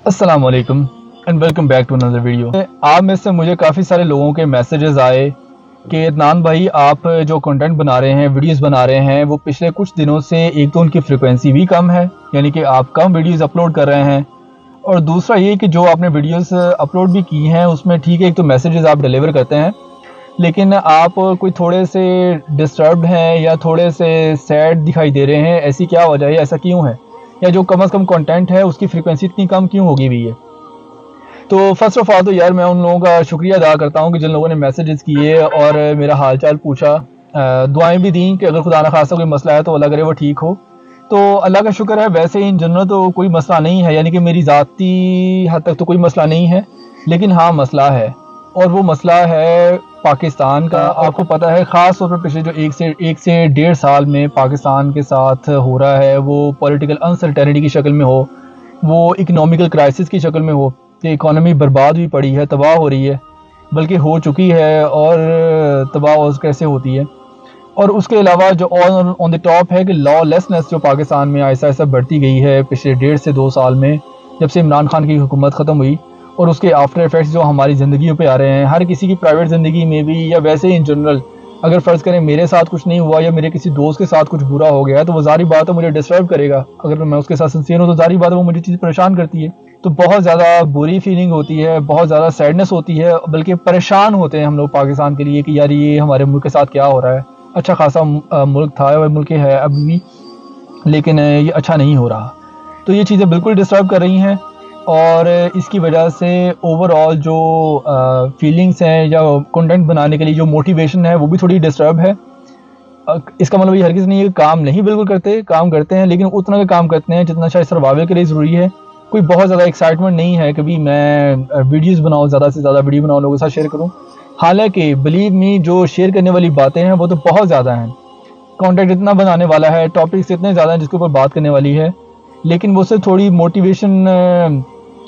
अस्सलाम वालेकुम and welcome back to another video. आप में से मुझे काफ़ी सारे लोगों के मैसेजेस आए कि अदनान भाई आप जो कंटेंट बना रहे हैं, वीडियोस बना रहे हैं, वो पिछले कुछ दिनों से एक तो उनकी फ्रिक्वेंसी भी कम है, यानी कि आप कम वीडियोस अपलोड कर रहे हैं, और दूसरा ये कि जो आपने वीडियोस अपलोड भी की हैं उसमें ठीक है, एक तो मैसेजेस आप डिलीवर करते हैं, लेकिन आप कोई थोड़े से डिस्टर्ब्ड हैं या थोड़े से सैड दिखाई दे रहे हैं। ऐसी क्या वजह है, ऐसा क्यों है, या जो कम अज़ कम कंटेंट है उसकी फ्रीक्वेंसी इतनी कम क्यों होगी हुई है? तो फर्स्ट ऑफ ऑल तो यार मैं उन लोगों का शुक्रिया अदा करता हूँ कि जिन लोगों ने मैसेजेस किए और मेरा हाल चाल पूछा, दुआएं भी दी कि अगर खुदा न खास्ता कोई मसला है तो अल्लाह करे वो ठीक हो। तो अल्लाह का शुक्र है, वैसे इन जनरल तो कोई मसला नहीं है, यानी कि मेरी ज़ाती हद तक तो कोई मसला नहीं है, लेकिन हाँ मसला है, और वो मसला है पाकिस्तान का। आपको पता है ख़ास तौर पर पिछले जो एक से डेढ़ साल में पाकिस्तान के साथ हो रहा है, वो पॉलिटिकल अनसर्टेनिटी की शक्ल में हो, वो इकनॉमिकल क्राइसिस की शक्ल में हो कि इकॉनमी बर्बाद हुई पड़ी है, तबाह हो रही है, बल्कि हो चुकी है, और तबाह और कैसे होती है। और उसके अलावा जो ऑन द टॉप है कि लॉलेसनेस जो पाकिस्तान में ऐसा ऐसा बढ़ती गई है पिछले 1.5 से 2 साल में, जब से इमरान खान की हुकूमत ख़त्म हुई, और उसके आफ्टर इफ़ेक्ट्स जो हमारी ज़िंदगियों पे आ रहे हैं, हर किसी की प्राइवेट ज़िंदगी में भी, या वैसे इन जनरल। अगर फ़र्ज़ करें मेरे साथ कुछ नहीं हुआ या मेरे किसी दोस्त के साथ कुछ बुरा हो गया, तो वो ज़ाहिर बात है मुझे डिस्टर्ब करेगा। अगर मैं उसके साथ सिंसियर हूँ तो ज़ाहिर बात है वो मुझे चीज़ परेशान करती है। तो बहुत ज़्यादा बुरी फीलिंग होती है, बहुत ज़्यादा सैडनेस होती है, बल्कि परेशान होते हैं हम लोग पाकिस्तान के लिए कि यार ये हमारे मुल्क के साथ क्या हो रहा है। अच्छा खासा मुल्क था और मुल्क है अभी भी, लेकिन ये अच्छा नहीं हो रहा। तो ये चीज़ें बिल्कुल डिस्टर्ब कर रही हैं, और इसकी वजह से ओवरऑल जो फीलिंग्स हैं या कंटेंट बनाने के लिए जो मोटिवेशन है वो भी थोड़ी डिस्टर्ब है। इसका मतलब ये हरगिज़ नहीं है कि काम नहीं बिल्कुल करते, काम करते हैं, लेकिन उतना का काम करते हैं जितना शायद सर्वाइवल के लिए ज़रूरी है। कोई बहुत ज़्यादा एक्साइटमेंट नहीं है कि भी मैं वीडियोस बनाऊँ, ज़्यादा से ज़्यादा वीडियो बनाऊँ, लोगों के साथ शेयर करूँ। हालांकि बिलीव मी, जो शेयर करने वाली बातें हैं वो तो बहुत ज़्यादा हैं, कंटेंट इतना बनाने वाला है, टॉपिक्स इतने ज़्यादा हैं जिसके ऊपर बात करने वाली है, लेकिन वो से थोड़ी मोटिवेशन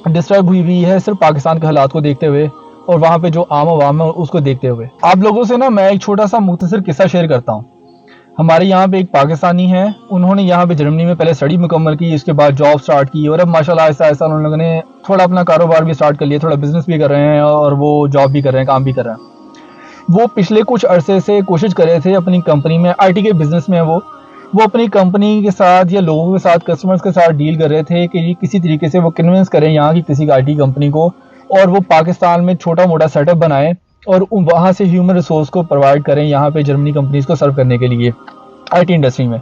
डिस्टर्ब हुई है सिर्फ पाकिस्तान के हालात को देखते हुए, और वहाँ पे जो आम आवाम है उसको देखते हुए। आप लोगों से ना मैं एक छोटा सा मुख्तसर किस्सा शेयर करता हूँ। हमारे यहाँ पे एक पाकिस्तानी है, उन्होंने यहाँ पे जर्मनी में पहले स्टडी मुकम्मल की, उसके बाद जॉब स्टार्ट की, और अब माशाल्लाह ऐसा ऐसा उन लोगों ने थोड़ा अपना कारोबार भी स्टार्ट कर लिया, थोड़ा बिजनेस भी कर रहे हैं, और वो जॉब भी कर रहे हैं, काम भी कर रहे हैं। वो पिछले कुछ अरसे से कोशिश कर रहे थे अपनी कंपनी में, आईटी के बिजनेस में है वो अपनी कंपनी के साथ या लोगों के साथ, कस्टमर्स के साथ डील कर रहे थे कि किसी तरीके से वो कन्विंस करें यहाँ की किसी आईटी कंपनी को, और वो पाकिस्तान में छोटा मोटा सेटअप बनाएं और वहाँ से ह्यूमन रिसोर्स को प्रोवाइड करें यहाँ पे जर्मनी कंपनीज को सर्व करने के लिए आईटी इंडस्ट्री में।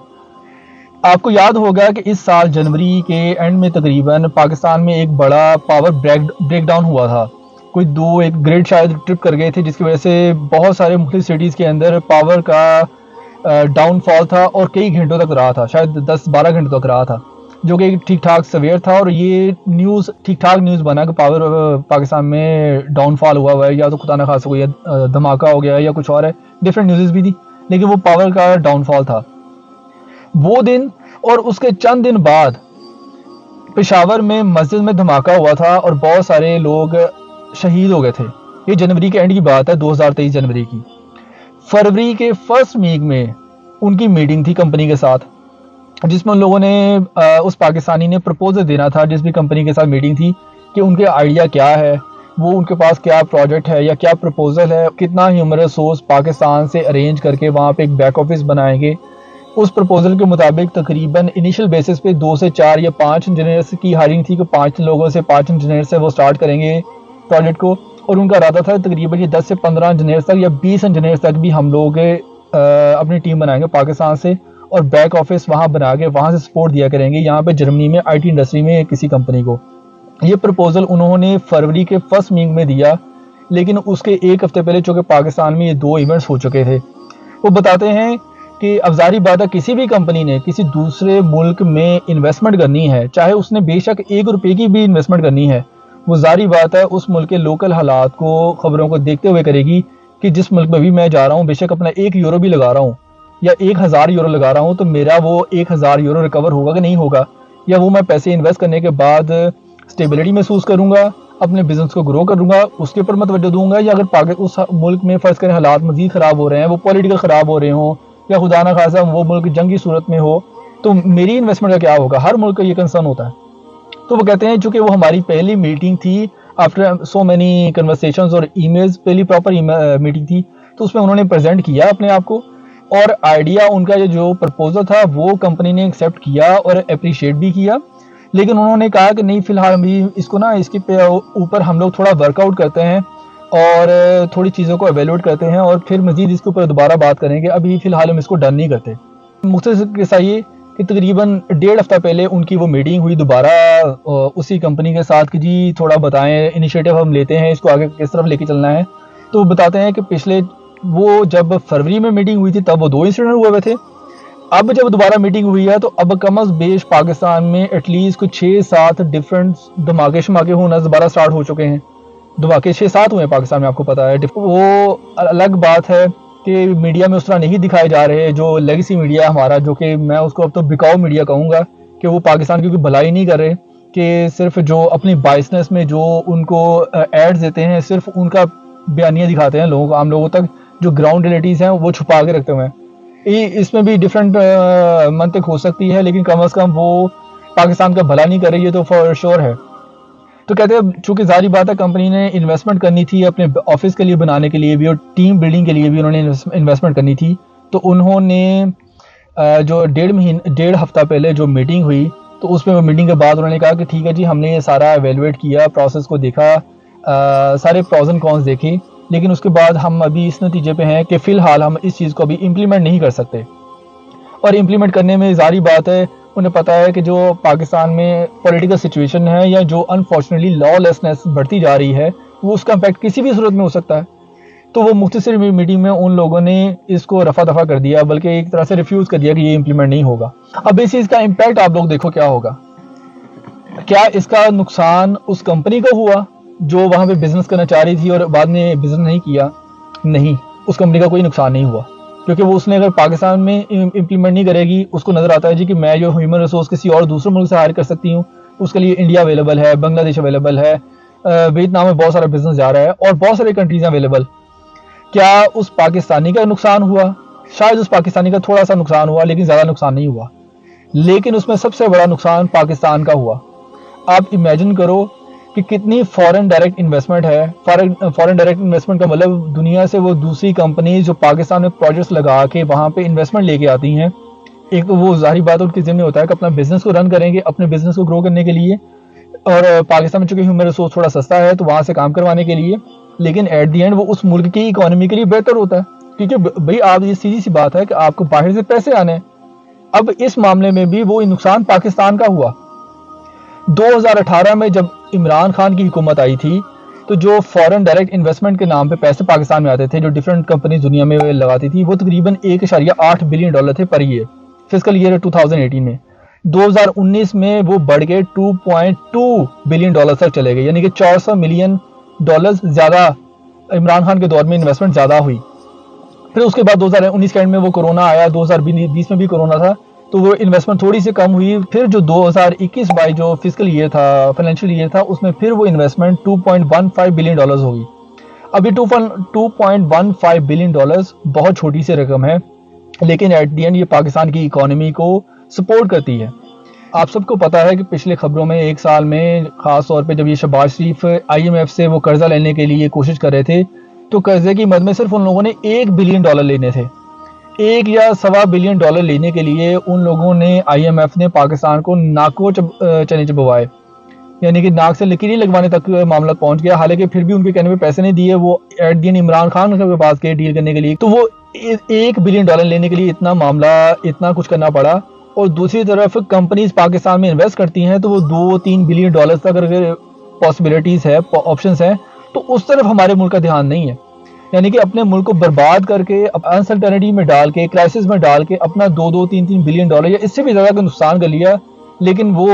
आपको याद होगा कि इस साल जनवरी के एंड में तकरीबन पाकिस्तान में एक बड़ा पावर ब्रेक डाउन हुआ था। कोई एक ग्रिड शायद ट्रिप कर गए थे, जिसकी वजह से बहुत सारे मुख्तलिफ सिटीज़ के अंदर पावर का डाउनफॉल था, और कई घंटों तक रहा था, शायद 10-12 घंटों तक रहा था, जो कि ठीक ठाक सवेयर था। और ये न्यूज़ ठीक ठाक न्यूज़ बना कि पावर पाकिस्तान में डाउनफॉल हुआ है, या तो खुदा न खासा कोई धमाका हो गया है या कुछ और है, डिफरेंट न्यूज़ भी थी, लेकिन वो पावर का डाउनफॉल था वो दिन। और उसके चंद दिन बाद पेशावर में मस्जिद में धमाका हुआ था और बहुत सारे लोग शहीद हो गए थे। ये जनवरी के एंड की बात है, 2023 जनवरी की। फरवरी के फर्स्ट वीक में उनकी मीटिंग थी कंपनी के साथ, जिसमें उन लोगों ने उस पाकिस्तानी ने प्रपोजल देना था, जिस भी कंपनी के साथ मीटिंग थी, कि उनके आइडिया क्या है, वो उनके पास क्या प्रोजेक्ट है या क्या प्रपोजल है, कितना ह्यूमन रिसोर्स पाकिस्तान से अरेंज करके वहाँ पे एक बैक ऑफिस बनाएंगे। उस प्रपोजल के मुताबिक तकरीबन इनिशियल बेसिस पे 2 से 4 या 5 इंजीनियर्स की हायरिंग थी कि 5 लोगों से 5 इंजीनियर से वो स्टार्ट करेंगे प्रोजेक्ट को, और उनका इरादा था तकरीबन ये 10 से 15 इंजीनियर्स तक या 20 इंजीनियर्स तक भी हम लोग अपनी टीम बनाएंगे पाकिस्तान से, और बैक ऑफिस वहाँ बना के वहाँ से सपोर्ट दिया करेंगे यहाँ पे जर्मनी में आईटी इंडस्ट्री में किसी कंपनी को। ये प्रपोजल उन्होंने फरवरी के फर्स्ट वीक में दिया, लेकिन उसके एक हफ्ते पहले चूँकि पाकिस्तान में ये 2 इवेंट्स हो चुके थे। वो बताते हैं कि अब ज़ाहिर बात है किसी भी कंपनी ने किसी दूसरे मुल्क में इन्वेस्टमेंट करनी है, चाहे उसने बेशक 1 रुपये की भी इन्वेस्टमेंट करनी है, वो ज़ाहिर बात है उस मुल्क के लोकल हालात को, खबरों को देखते हुए करेगी कि जिस मुल्क में भी मैं जा रहा हूँ, बेशक अपना 1 यूरो भी लगा रहा हूँ या 1000 यूरो लगा रहा हूँ, तो मेरा वो 1000 यूरो रिकवर होगा कि नहीं होगा, या वो मैं पैसे इन्वेस्ट करने के बाद स्टेबिलिटी महसूस करूँगा, अपने बिजनेस को ग्रो करूँगा, उसके ऊपर मैं तवज्जो दूंगा, या अगर उस मुल्क में फ़र्ज़ करें हालात मज़ीद ख़राब हो रहे हैं, वो पॉलिटिकल ख़राब हो रहे हों, या खुदा ना खासा वो मुल्क जंगी सूरत में हो, तो मेरी इन्वेस्टमेंट का क्या होगा। हर मुल्क का ये कंसर्न होता है। تو وہ کہتے ہیں چونکہ وہ ہماری پہلی میٹنگ تھی آفٹر سو مینی کنورسیشنز اور ای میلز، پہلی پراپر میٹنگ تھی، تو اس میں انہوں نے پریزنٹ کیا اپنے آپ کو، اور آئیڈیا ان کا جو پرپوزل تھا وہ کمپنی نے ایکسیپٹ کیا اور اپریشیٹ بھی کیا، لیکن انہوں نے کہا کہ نہیں فی الحال ابھی اس کو اس کے اوپر ہم لوگ تھوڑا ورک آؤٹ کرتے ہیں اور تھوڑی چیزوں کو ایویلویٹ کرتے ہیں اور پھر مزید اس کے اوپر دوبارہ بات کریں گے، ابھی فی الحال ہم اس کو ڈن نہیں کرتے۔ مختصر قصہ یہ کہ تقریباً 1.5 ہفتہ پہلے ان کی وہ میٹنگ ہوئی دوبارہ اسی کمپنی کے ساتھ کہ جی تھوڑا بتائیں انیشیٹو ہم لیتے ہیں، اس کو آگے کس طرف لے کے چلنا ہے۔ تو وہ بتاتے ہیں کہ پچھلے وہ جب فروری میں میٹنگ ہوئی تھی تب وہ 2 انسیڈنٹ ہوئے ہوئے تھے، اب جب دوبارہ میٹنگ ہوئی ہے تو اب کم از بیش پاکستان میں ایٹ لیسٹ کچھ 6-7 ڈفرینٹ دھماکے شماکے ہونا دوبارہ سٹارٹ ہو چکے ہیں، دھماکے 6-7 ہوئے ہیں پاکستان میں، آپ کو پتا ہے۔ وہ الگ بات ہے کہ میڈیا میں اس طرح نہیں دکھائے جا رہے، جو لیگیسی میڈیا ہمارا، جو کہ میں اس کو اب تو بکاؤ میڈیا کہوں گا، کہ وہ پاکستان کی کوئی بھلائی نہیں کر رہے، کہ صرف جو اپنی بائسنس میں جو ان کو ایڈز دیتے ہیں صرف ان کا بیانیہ دکھاتے ہیں لوگوں کو، عام لوگوں تک جو گراؤنڈ ریئلٹیز ہیں وہ چھپا کے رکھتے ہوئے ہیں۔ اس میں بھی ڈفرینٹ منطق ہو سکتی ہے، لیکن کم از کم وہ پاکستان کا بھلا نہیں کر رہی ہے تو فور شور ہے۔ تو کہتے ہیں چونکہ ظاہری بات ہے کمپنی نے انویسٹمنٹ کرنی تھی اپنے آفس کے لیے بنانے کے لیے بھی اور ٹیم بلڈنگ کے لیے بھی انہوں نے انویسٹمنٹ کرنی تھی، تو انہوں نے جو 1.5 ہفتہ پہلے جو میٹنگ ہوئی تو اس میں میٹنگ کے بعد انہوں نے کہا کہ ٹھیک ہے جی ہم نے یہ سارا ایویلویٹ کیا، پروسیس کو دیکھا، سارے پروز اینڈ کونس دیکھی، لیکن اس کے بعد ہم ابھی اس نتیجے پہ ہیں کہ فی الحال ہم اس چیز کو ابھی امپلیمنٹ نہیں کر سکتے۔ اور امپلیمنٹ کرنے میں ظاہری بات ہے انہیں پتا ہے کہ جو پاکستان میں پولیٹیکل سچویشن ہے یا جو انفارچونیٹلی لا لیسنس بڑھتی جا رہی ہے وہ اس کا امپیکٹ کسی بھی صورت میں ہو سکتا ہے۔ تو وہ مختصر میٹنگ میں ان لوگوں نے اس کو رفع دفع کر دیا، بلکہ ایک طرح سے ریفیوز کر دیا کہ یہ امپلیمنٹ نہیں ہوگا۔ اب اس چیز کا امپیکٹ آپ لوگ دیکھو کیا ہوگا۔ کیا اس کا نقصان اس کمپنی کو ہوا جو وہاں پہ بزنس کرنا چاہ رہی تھی اور بعد میں بزنس نہیں کیا؟ نہیں، اس کمپنی کا کوئی نقصان نہیں ہوا، کیونکہ وہ اس نے اگر پاکستان میں امپلیمنٹ نہیں کرے گی، اس کو نظر آتا ہے جی کہ میں جو ہیومن ریسورس کسی اور دوسرے ملک سے ہائر کر سکتی ہوں، اس کے لیے انڈیا اویلیبل ہے، بنگلہ دیش اویلیبل ہے، ویتنام میں بہت سارا بزنس جا رہا ہے اور بہت سارے کنٹریز اویلیبل۔ کیا اس پاکستانی کا نقصان ہوا؟ شاید اس پاکستانی کا تھوڑا سا نقصان ہوا، لیکن زیادہ نقصان نہیں ہوا۔ لیکن اس میں سب سے بڑا نقصان پاکستان کا ہوا۔ آپ امیجن کرو کہ کتنی فارن ڈائریکٹ انویسٹمنٹ ہے۔ فارن ڈائریکٹ انویسٹمنٹ کا مطلب دنیا سے وہ دوسری کمپنیز جو پاکستان میں پروجیکٹس لگا کے وہاں پہ انویسٹمنٹ لے کے آتی ہیں، ایک تو وہ ظاہری بات ان کے ذمہ ہوتا ہے کہ اپنا بزنس کو رن کریں گے، اپنے بزنس کو گرو کرنے کے لیے، اور پاکستان میں چونکہ ہیومن ریسورس تھوڑا سستا ہے تو وہاں سے کام کروانے کے لیے، لیکن ایٹ دی اینڈ وہ اس ملک کی اکانومی کے لیے بہتر ہوتا ہے، کیونکہ بھائی آپ یہ سیدھی سی بات ہے کہ آپ کو باہر سے پیسے آنے ہیں۔ اب اس معاملے میں بھی وہ نقصان پاکستان کا ہوا۔ 2018 میں جب عمران خان کی حکومت آئی تھی تو جو فارن ڈائریکٹ انویسٹمنٹ کے نام پہ پیسے پاکستان میں آتے تھے جو ڈیفرنٹ کمپنیز دنیا میں لگاتی تھی، وہ تقریباً $1.8 بلین تھے پر ایئر، فسکل ایئر 2018 میں۔ 2019 میں وہ بڑھ کے $2.2 بلین تک چلے گئے، یعنی کہ $400 ملین زیادہ عمران خان کے دور میں انویسٹمنٹ زیادہ ہوئی۔ پھر اس کے بعد 2019 کے اینڈ میں وہ کورونا آیا، 2020 میں بھی کورونا تھا تو وہ انویسٹمنٹ تھوڑی سی کم ہوئی۔ پھر جو 2021-22 جو فسکل ایئر تھا، فائنینشیل ایئر تھا، اس میں پھر وہ انویسٹمنٹ $2.15 بلین ہوگی۔ ابھی $2.15 بلین بہت چھوٹی سی رقم ہے، لیکن ایٹ دی اینڈ یہ پاکستان کی اکانومی کو سپورٹ کرتی ہے۔ آپ سب کو پتا ہے کہ پچھلے خبروں میں ایک سال میں خاص طور پہ جب یہ شہباز شریف IMF سے وہ قرضہ لینے کے لیے کوشش کر رہے تھے تو قرضے کی مد میں صرف ان لوگوں نے $1 بلین لینے تھے۔ $1 یا $1.25 بلین لینے کے لیے ان لوگوں نے IMF نے پاکستان کو ناکو چنے چبوائے، یعنی کہ ناک سے لکیر لگوانے تک معاملہ پہنچ گیا، حالانکہ پھر بھی ان کے کہنے پہ پیسے نہیں دیے، وہ at the end Imran Khan کے پاس گئے ڈیل کرنے کے لیے، تو وہ $1 بلین لینے کے لیے اتنا معاملہ اتنا کچھ کرنا پڑا۔ اور دوسری طرف کمپنیز پاکستان میں انویسٹ کرتی ہیں تو وہ $2-3 بلین تک اگر پاسبلٹیز ہے، آپشنز ہیں، تو اس طرف ہمارے ملک کا دھیان نہیں ہے، یعنی کہ اپنے ملک کو برباد کر کے انسرٹنٹی میں ڈال کے کرائسس میں ڈال کے اپنا $2-3 بلین یا اس سے بھی زیادہ کا نقصان کر لیا، لیکن وہ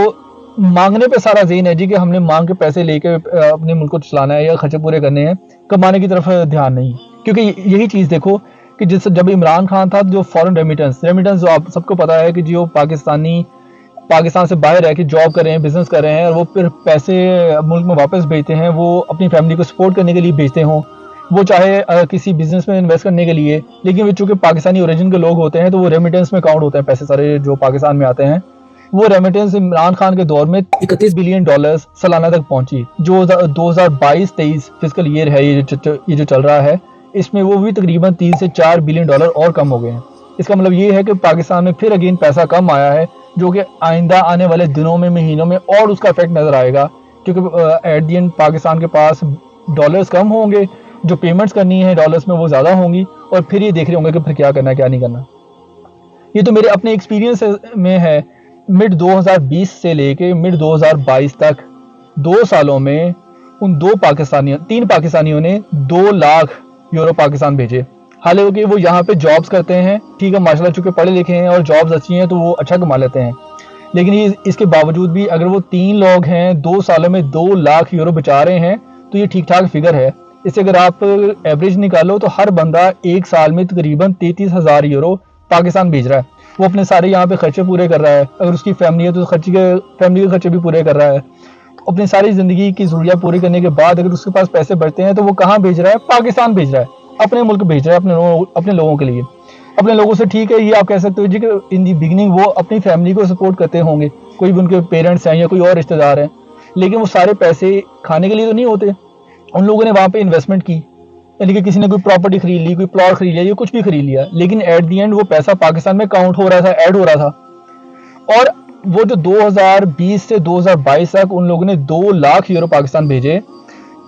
مانگنے پہ سارا ذہن ہے جی کہ ہم نے مانگ کے پیسے لے کے اپنے ملک کو چلانا ہے یا خرچے پورے کرنے ہیں، کمانے کی طرف دھیان نہیں۔ کیونکہ یہی چیز دیکھو کہ جب عمران خان تھا جو فارن ریمیٹنس جو آپ سب کو پتا ہے کہ جو پاکستان سے باہر رہ کے جاب کر رہے ہیں، بزنس کر رہے ہیں اور وہ پھر پیسے ملک میں واپس بھیجتے ہیں، وہ اپنی فیملی کو سپورٹ کرنے کے لیے بھیجتے ہوں، وہ چاہے کسی بزنس میں انویسٹ کرنے کے لیے، لیکن وہ چونکہ پاکستانی اوریجن کے لوگ ہوتے ہیں تو وہ ریمیٹنس میں کاؤنٹ ہوتے ہیں پیسے سارے جو پاکستان میں آتے ہیں۔ वो रेमिटेंस इमरान खान के दौर में 31 बिलियन डॉलर सालाना तक पहुंची, जो 2022-23 फिजिकल ईयर है ये जो चल रहा है, इसमें वो भी तकरीबन 3 से 4 बिलियन डॉलर और कम हो गए हैं। इसका मतलब ये है कि पाकिस्तान में फिर अगेन पैसा कम आया है, जो कि आइंदा आने वाले दिनों में, महीनों में और उसका इफेक्ट नजर आएगा, क्योंकि एट दी एंड पाकिस्तान के पास डॉलर्स कम होंगे, जो पेमेंट्स करनी है डॉलर्स में वो ज़्यादा होंगी, और फिर ये देख रहे होंगे कि फिर क्या करना है क्या नहीं करना। ये तो मेरे अपने एक्सपीरियंस में है। मिड 2020 से लेके मिड 2022 तक 2 सालों में उन 3 पाकिस्तानियों ने 2 लाख यूरो पाकिस्तान भेजे। हालांकि वो यहाँ पे जॉब्स करते हैं, ठीक है, माशाल्लाह चूंकि पढ़े लिखे हैं और जॉब्स अच्छी हैं तो वो अच्छा कमा लेते हैं, लेकिन ये इसके बावजूद भी अगर वो 3 लोग हैं 2 सालों में 2 लाख यूरो बचा रहे हैं तो ये ठीक ठाक फिगर है। इससे अगर आप एवरेज निकालो तो हर बंदा एक साल में तकरीबन 33,000 यूरो पाकिस्तान भेज रहा है। वो अपने सारे यहाँ पे खर्चे पूरे कर रहा है, अगर उसकी फैमिली है तो फैमिली के खर्चे भी पूरे कर रहा है। अपनी सारी ज़िंदगी की ज़रूरियात पूरी करने के बाद अगर उसके पास पैसे बचते हैं तो वो कहाँ भेज रहा है? पाकिस्तान भेज रहा है, अपने मुल्क भेज रहा है, अपने लोगों के लिए, अपने लोगों से। ठीक है, ये आप कह सकते हो जी कि इन दी बिगिनिंग वो अपनी फैमिली को सपोर्ट करते होंगे, कोई भी उनके पेरेंट्स हैं या कोई और रिश्तेदार हैं, लेकिन वो सारे पैसे खाने के लिए तो नहीं होते। उन लोगों ने वहाँ पे इन्वेस्टमेंट की, यानी कि किसी ने कोई प्रॉपर्टी खरीद ली, कोई प्लॉट खरीद लिया या कुछ भी खरीद लिया, लेकिन एट दी एंड वो पैसा पाकिस्तान में काउंट हो रहा था, ऐड हो रहा था। और वो जो 2020 से 2022 तक उन लोगों ने 2 लाख यूरो पाकिस्तान भेजे।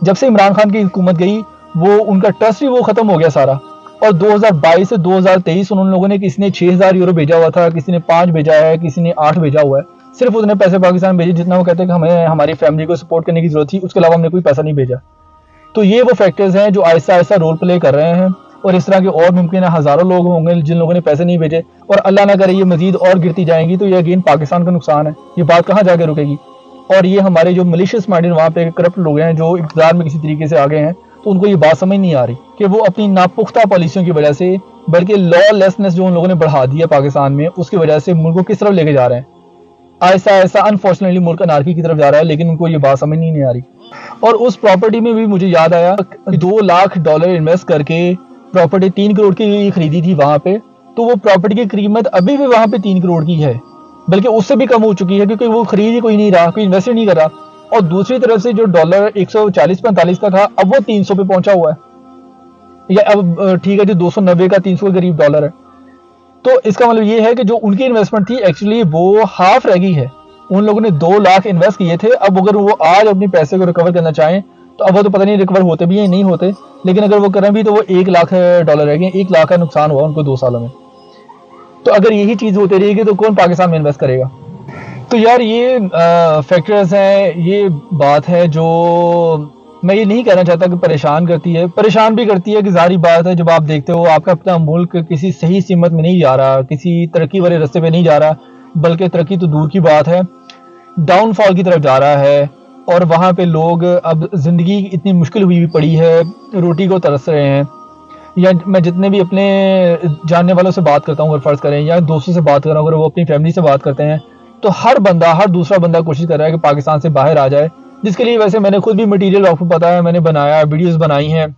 जब से इमरान खान की हुकूमत गई वो उनका ट्रस्ट ही वो खत्म हो गया सारा। और 2022 से 2023 उन लोगों ने, किसी ने 6,000 यूरो भेजा हुआ था, किसी ने 5 भेजा है, किसी ने 8 भेजा हुआ है। सिर्फ उतने पैसे पाकिस्तान भेजे जितना वो कहते हैं कि हमें हमारी फैमिली को सपोर्ट करने की जरूरत थी, उसके अलावा हमने कोई पैसा नहीं भेजा। तो ये वो फैक्टर्स हैं जो आहिस्ता आहिस्ता रोल प्ले कर रहे हैं, और इस तरह के और मुमकिन है हज़ारों लोग होंगे जिन लोगों ने पैसे नहीं भेजे, और अल्लाह ना करे ये मजीद और गिरती जाएंगी तो ये अगेन पाकिस्तान का नुकसान है। ये बात कहाँ जाके रुकेगी? और ये हमारे जो मलिशियस माइंडेड वहाँ पे करप्ट लोग हैं जो इक़्तिदार में किसी तरीके से आ गए हैं, तो उनको ये बात समझ नहीं आ रही कि वो अपनी नापुख्ता पॉलिसियों की वजह से, बल्कि लॉलेसनेस जो उन लोगों ने बढ़ा दी है पाकिस्तान में, उसकी वजह से मुल्क को किस तरफ लेके जा रहे हैं। आहिस्ता आहिस्ता अनफॉर्चुनेटली मुल्क अनार्की की तरफ जा रहा है, लेकिन उनको ये बात समझ नहीं आ रही। और उस प्रॉपर्टी में भी मुझे याद आया, 2 लाख डॉलर इन्वेस्ट करके प्रॉपर्टी 3 करोड़ की खरीदी थी वहां पे, तो वो प्रॉपर्टी की कीमत अभी भी वहां पे 3 करोड़ की है, बल्कि उससे भी कम हो चुकी है, क्योंकि वो खरीद ही कोई नहीं रहा, कोई इन्वेस्ट नहीं कर रहा। और दूसरी तरफ से जो डॉलर 140-45 का था, अब वो 300 पे पहुंचा हुआ है, या अब ठीक है जो 290 का 300 के करीब डॉलर है। तो इसका मतलब ये है कि जो उनकी इन्वेस्टमेंट थी एक्चुअली वो हाफ रह गई है। उन लोगों ने 2 लाख इन्वेस्ट किए थे, अब अगर वो आज अपने पैसे को रिकवर करना चाहें तो अब वो तो पता नहीं रिकवर होते भी या नहीं होते, लेकिन अगर वो करें भी तो वो 1 लाख डॉलर रह गए। 1 लाख का नुकसान हुआ उनको 2 सालों में। तो अगर यही चीज़ होती रहेगी तो कौन पाकिस्तान में इन्वेस्ट करेगा? तो यार ये फैक्टर्स हैं, ये बात है जो मैं ये नहीं कहना चाहता कि परेशान करती है, परेशान भी करती है कि ज़ाहिर बात है जब आप देखते हो आपका अपना मुल्क किसी सही सिमत में नहीं जा रहा, किसी तरक्की वाले रास्ते पे नहीं जा रहा, बल्कि तरक्की तो दूर की बात है, डाउनफॉल की तरफ जा रहा है। और वहाँ पे लोग अब ज़िंदगी इतनी मुश्किल हुई पड़ी है, रोटी को तरस रहे हैं। या मैं जितने भी अपने जानने वालों से बात करता हूँ, अगर फ़र्ज़ करें, या दोस्तों से बात कर रहा हूँ, अगर वो अपनी फैमिली से बात करते हैं, तो हर दूसरा बंदा कोशिश कर रहा है कि पाकिस्तान से बाहर आ जाए। जिसके लिए वैसे मैंने खुद भी मटीरियल आपको पता है, मैंने बनाया, वीडियोस बनाई हैं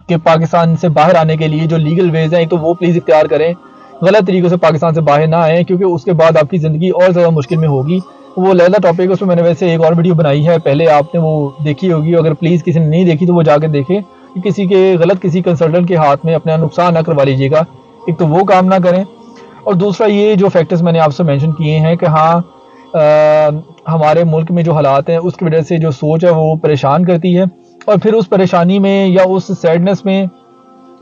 कि पाकिस्तान से बाहर आने के लिए जो लीगल वेज हैं तो वो प्लीज़ इख्तियार करें, गलत तरीक़ों से पाकिस्तान से बाहर ना आएँ, क्योंकि उसके बाद आपकी ज़िंदगी और ज़्यादा मुश्किल में होगी। वो लहदा टॉपिक, उसमें मैंने वैसे एक और वीडियो बनाई है, पहले आपने वो देखी होगी, अगर प्लीज़ किसी ने नहीं देखी तो वो जाकर देखें कि किसी कंसल्टेंट के हाथ में अपना नुकसान ना करवा लीजिएगा। एक तो वो काम ना करें, और दूसरा ये जो फैक्टर्स मैंने आपसे मेंशन किए हैं कि हाँ हमारे मुल्क में जो हालात हैं उसकी वजह से जो सोच है वो परेशान करती है, और फिर उस परेशानी में या उस सैडनेस में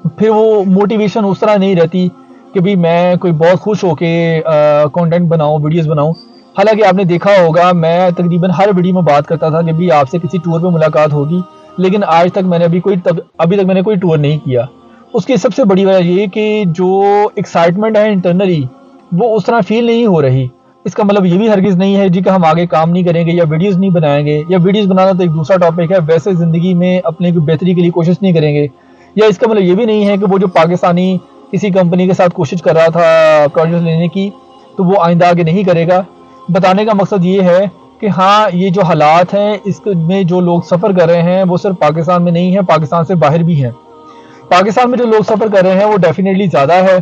फिर वो मोटिवेशन उस तरह नहीं रहती कि भाई मैं कोई बहुत खुश होके कंटेंट बनाऊं, वीडियोस बनाऊं। हालांकि आपने देखा होगा मैं तकरीबन हर वीडियो में बात करता था कि भाई आपसे किसी टूर पे मुलाकात होगी, लेकिन आज तक मैंने अभी तक मैंने कोई टूर नहीं किया। उसकी सबसे बड़ी वजह ये कि जो एक्साइटमेंट है इंटरनली वो उस तरह फील नहीं हो रही। इसका मतलब ये भी हरगिज़ नहीं है जी कि हम आगे काम नहीं करेंगे या वीडियोस नहीं बनाएंगे, या वीडियोस बनाना तो एक दूसरा टॉपिक है, वैसे ज़िंदगी में अपने की बेहतरी के लिए कोशिश नहीं करेंगे। या इसका मतलब ये भी नहीं है कि वो जो पाकिस्तानी किसी कंपनी के साथ कोशिश कर रहा था प्रोजेक्ट लेने की तो वो आइंदा आगे नहीं करेगा। बताने का मकसद ये है कि हाँ ये जो हालात हैं इसमें जो लोग सफ़र कर रहे हैं वो सिर्फ पाकिस्तान में नहीं है, पाकिस्तान से बाहर भी हैं। पाकिस्तान में जो लोग सफ़र कर रहे हैं वो डेफिनेटली ज़्यादा है,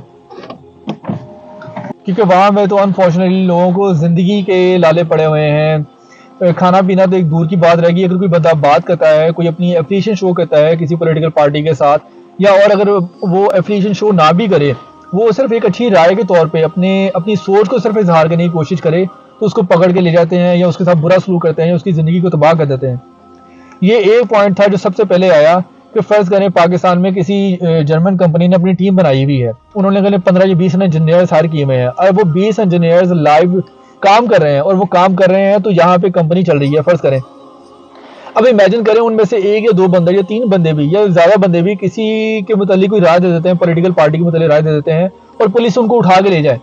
کیونکہ وہاں میں تو انفارچونیٹلی لوگوں کو زندگی کے لالے پڑے ہوئے ہیں، کھانا پینا تو ایک دور کی بات رہ گئی۔ اگر کوئی بندہ بات کرتا ہے، کوئی اپنی اپریشین شو کرتا ہے کسی پولیٹیکل پارٹی کے ساتھ، یا اور اگر وہ اپریشین شو نہ بھی کرے، وہ صرف ایک اچھی رائے کے طور پہ اپنی سوچ کو صرف اظہار کرنے کی کوشش کرے، تو اس کو پکڑ کے لے جاتے ہیں یا اس کے ساتھ برا سلوک کرتے ہیں یا اس کی زندگی کو تباہ کر دیتے ہیں۔ یہ ایک پوائنٹ تھا جو سب سے پہلے آیا کہ فرض کریں پاکستان میں کسی جرمن کمپنی نے اپنی ٹیم بنائی ہوئی ہے، انہوں نے کہنے 15 یا 20 انجینئرز ہائر کیے ہوئے ہیں، اب وہ 20 انجینئرز لائیو کام کر رہے ہیں، اور وہ کام کر رہے ہیں تو یہاں پہ کمپنی چل رہی ہے فرض کریں۔ اب امیجن کریں ان میں سے ایک یا دو بندے یا تین بندے بھی یا زیادہ بندے بھی کسی کے متعلق کوئی رائے دے دیتے ہیں، پولیٹیکل پارٹی کے متعلق رائے دے دیتے ہیں، اور پولیس ان کو اٹھا کے لے جائے،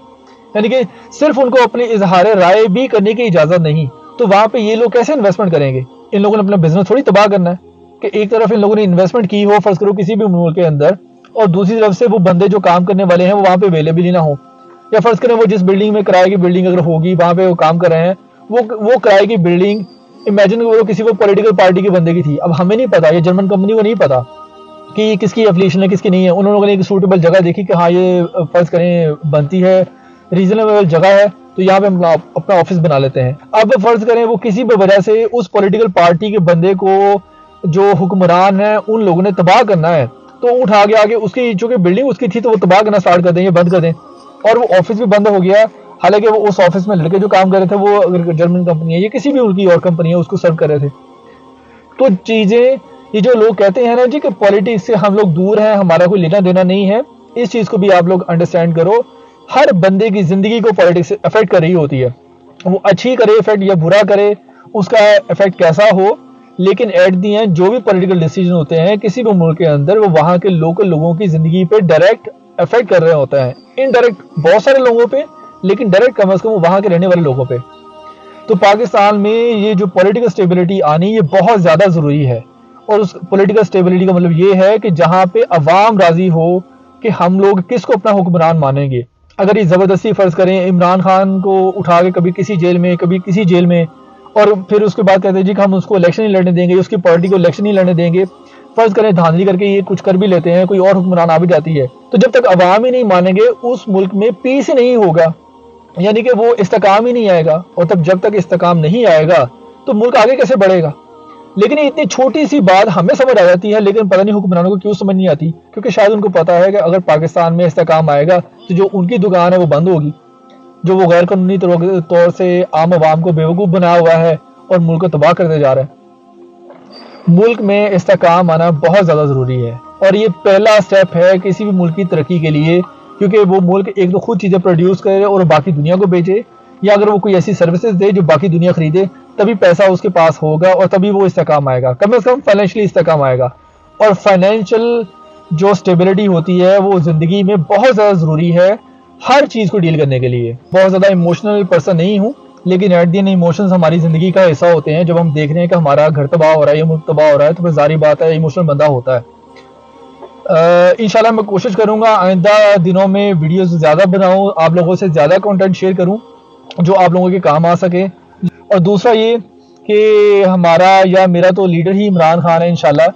یعنی کہ صرف ان کو اپنی اظہار رائے بھی کرنے کی اجازت نہیں، تو وہاں پہ یہ لوگ کیسے انویسٹمنٹ کریں گے؟ ان لوگوں نے اپنا بزنس تھوڑی تباہ کرنا ہے کہ ایک طرف ان لوگوں نے انویسٹمنٹ کی ہو فرض کرو کسی بھی ملک کے اندر، اور دوسری طرف سے وہ بندے جو کام کرنے والے ہیں وہ وہاں پہ اویلیبل ہی نہ ہو، یا فرض کریں وہ جس بلڈنگ میں کرائے کی بلڈنگ اگر ہوگی وہاں پہ وہ کام کر رہے ہیں، وہ کرائے کی بلڈنگ امیجن وہ کسی کو پولیٹیکل پارٹی کے بندے کی تھی، اب ہمیں نہیں پتا، یہ جرمن کمپنی کو نہیں پتا کہ یہ کس کی افیلیشن ہے کس کی نہیں ہے، انہوں نے ایک سوٹیبل جگہ دیکھی کہ ہاں یہ فرض کریں بنتی ہے، ریزنیبل جگہ ہے، تو یہاں پہ ہم اپنا آفس بنا لیتے ہیں۔ اب فرض کریں وہ کسی بھی وجہ سے اس پولیٹیکل پارٹی کے بندے کو جو حکمران ہیں ان لوگوں نے تباہ کرنا ہے، تو اٹھا کے آگے اس کی چونکہ بلڈنگ اس کی تھی تو وہ تباہ کرنا سٹارٹ کر دیں یا بند کر دیں، اور وہ آفس بھی بند ہو گیا، حالانکہ وہ اس آفس میں لڑکے جو کام کر رہے تھے وہ اگر جرمن کمپنی ہے یا کسی بھی ان کی اور کمپنی ہے اس کو سرو کر رہے تھے۔ تو چیزیں یہ جو لوگ کہتے ہیں نا جی کہ پالیٹکس سے ہم لوگ دور ہیں، ہمارا کوئی لینا دینا نہیں ہے، اس چیز کو بھی آپ لوگ انڈرسٹینڈ کرو، ہر بندے کی زندگی کو پالیٹکس افیکٹ کر رہی ہوتی ہے، وہ اچھی کرے افیکٹ یا برا کرے، اس کا افیکٹ کیسا ہو، لیکن ایٹ دی اینڈ جو بھی پولیٹیکل ڈیسیجن ہوتے ہیں کسی بھی ملک کے اندر وہ وہاں کے لوکل لوگوں کی زندگی پہ ڈائریکٹ افیکٹ کر رہے ہوتے ہیں، انڈائریکٹ بہت سارے لوگوں پہ، لیکن ڈائریکٹ کم از کم وہاں کے رہنے والے لوگوں پہ۔ تو پاکستان میں یہ جو پولیٹیکل سٹیبلٹی آنی یہ بہت زیادہ ضروری ہے، اور اس پولیٹیکل سٹیبلٹی کا مطلب یہ ہے کہ جہاں پہ عوام راضی ہو کہ ہم لوگ کس کو اپنا حکمران مانیں گے۔ اگر یہ زبردستی فرض کریں عمران خان کو اٹھا کے کبھی کسی جیل میں کبھی کسی جیل میں، اور پھر اس کے بعد کہتے ہیں جی کہ ہم اس کو الیکشن نہیں لڑنے دیں گے، اس کی پارٹی کو الیکشن نہیں لڑنے دیں گے، فرض کریں دھاندلی کر کے یہ کچھ کر بھی لیتے ہیں، کوئی اور حکمران آ بھی جاتی ہے، تو جب تک عوام ہی نہیں مانیں گے اس ملک میں پیس ہی نہیں ہوگا، یعنی کہ وہ استحکام ہی نہیں آئے گا، اور جب تک استحکام نہیں آئے گا تو ملک آگے کیسے بڑھے گا؟ لیکن یہ اتنی چھوٹی سی بات ہمیں سمجھ آ جاتی ہے، لیکن پتہ نہیں حکمرانوں کو کیوں سمجھ نہیں آتی، کیونکہ شاید ان کو پتا ہے کہ اگر پاکستان میں استحکام آئے گا تو جو ان کی دکان ہے وہ بند ہوگی، جو وہ غیر قانونی طور سے عام عوام کو بیوقوف بنا ہوا ہے اور ملک کو تباہ کرتے جا رہا ہے۔ ملک میں استحکام آنا بہت زیادہ ضروری ہے، اور یہ پہلا سٹیپ ہے کسی بھی ملک کی ترقی کے لیے، کیونکہ وہ ملک ایک تو خود چیزیں پروڈیوس کرے اور باقی دنیا کو بیچے، یا اگر وہ کوئی ایسی سروسز دے جو باقی دنیا خریدے، تبھی پیسہ اس کے پاس ہوگا اور تبھی وہ استحکام آئے گا، کم از کم فائنینشلی استحکام آئے گا۔ اور فائنینشل جو سٹیبلٹی ہوتی ہے وہ زندگی میں بہت زیادہ ضروری ہے ہر چیز کو ڈیل کرنے کے لیے۔ بہت زیادہ ایموشنل پرسن نہیں ہوں، لیکن ایٹ دی اینڈ ایموشنز ہماری زندگی کا حصہ ہوتے ہیں۔ جب ہم دیکھ رہے ہیں کہ ہمارا گھر تباہ ہو رہا ہے یا ملک تباہ ہو رہا ہے تو پھر ظاہری بات ہے ایموشنل بندہ ہوتا ہے۔ انشاءاللہ میں کوشش کروں گا آئندہ دنوں میں ویڈیوز زیادہ بناؤں، آپ لوگوں سے زیادہ کنٹینٹ شیئر کروں جو آپ لوگوں کے کام آ سکے۔ اور دوسرا یہ کہ ہمارا یا میرا تو لیڈر ہی عمران خان ہے انشاءاللہ،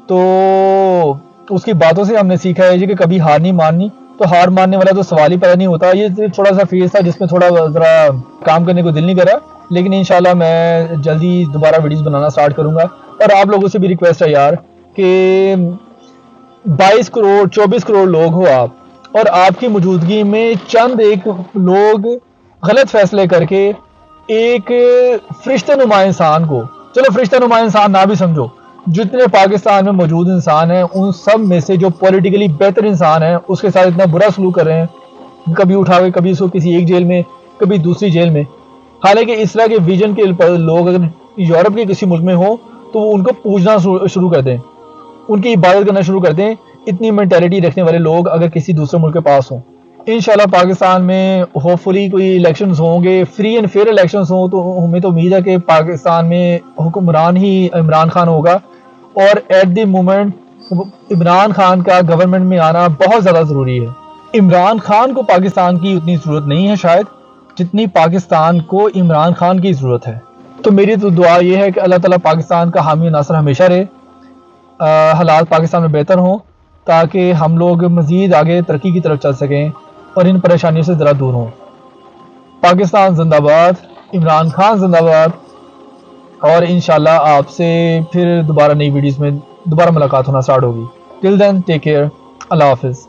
تو اس کی باتوں سے ہم نے سیکھا ہے جی کہ کبھی ہار نہیں ماننی، تو ہار ماننے والا تو سوال ہی پیدا نہیں ہوتا۔ یہ تھوڑا سا فیز تھا جس میں تھوڑا ذرا کام کرنے کو دل نہیں کرا، لیکن انشاءاللہ میں جلدی دوبارہ ویڈیوز بنانا سٹارٹ کروں گا۔ اور آپ لوگوں سے بھی ریکویسٹ ہے یار کہ 22 کروڑ 24 کروڑ لوگ ہو آپ، اور آپ کی موجودگی میں چند ایک لوگ غلط فیصلے کر کے ایک فرشتہ نما انسان کو، چلو فرشتہ نما انسان نہ بھی سمجھو، جتنے پاکستان میں موجود انسان ہیں ان سب میں سے جو پولیٹیکلی بہتر انسان ہیں اس کے ساتھ اتنا برا سلوک کر رہے ہیں، کبھی اٹھا کے کبھی اس کو کسی ایک جیل میں کبھی دوسری جیل میں۔ حالانکہ اس طرح کے ویژن کے لوگ اگر یورپ کے کسی ملک میں ہوں تو وہ ان کو پوجنا شروع کر دیں، ان کی عبادت کرنا شروع کر دیں، اتنی مینٹیلٹی رکھنے والے لوگ اگر کسی دوسرے ملک کے پاس ہوں۔ انشاءاللہ پاکستان میں ہوپ فلی کوئی الیکشنز ہوں گے، فری اینڈ فیئر الیکشنز ہوں، تو ہمیں تو امید ہے کہ پاکستان میں حکمران ہی عمران خان ہوگا، اور at the moment Imran Khan کا گورنمنٹ میں آنا بہت زیادہ ضروری ہے۔ عمران خان کو پاکستان کی اتنی ضرورت نہیں ہے شاید جتنی پاکستان کو عمران خان کی ضرورت ہے۔ تو میری تو دعا یہ ہے کہ اللہ تعالیٰ پاکستان کا حامی و ناصر ہمیشہ رہے، حالات پاکستان میں بہتر ہوں تاکہ ہم لوگ مزید آگے ترقی کی طرف چل سکیں اور ان پریشانیوں سے ذرا دور ہوں۔ پاکستان زندہ باد، عمران خان زندہ باد، اور انشاءاللہ آپ سے پھر دوبارہ نئی ویڈیوز میں دوبارہ ملاقات ہونا سٹارٹ ہوگی. ٹل دین ٹیک کیئر، اللہ حافظ.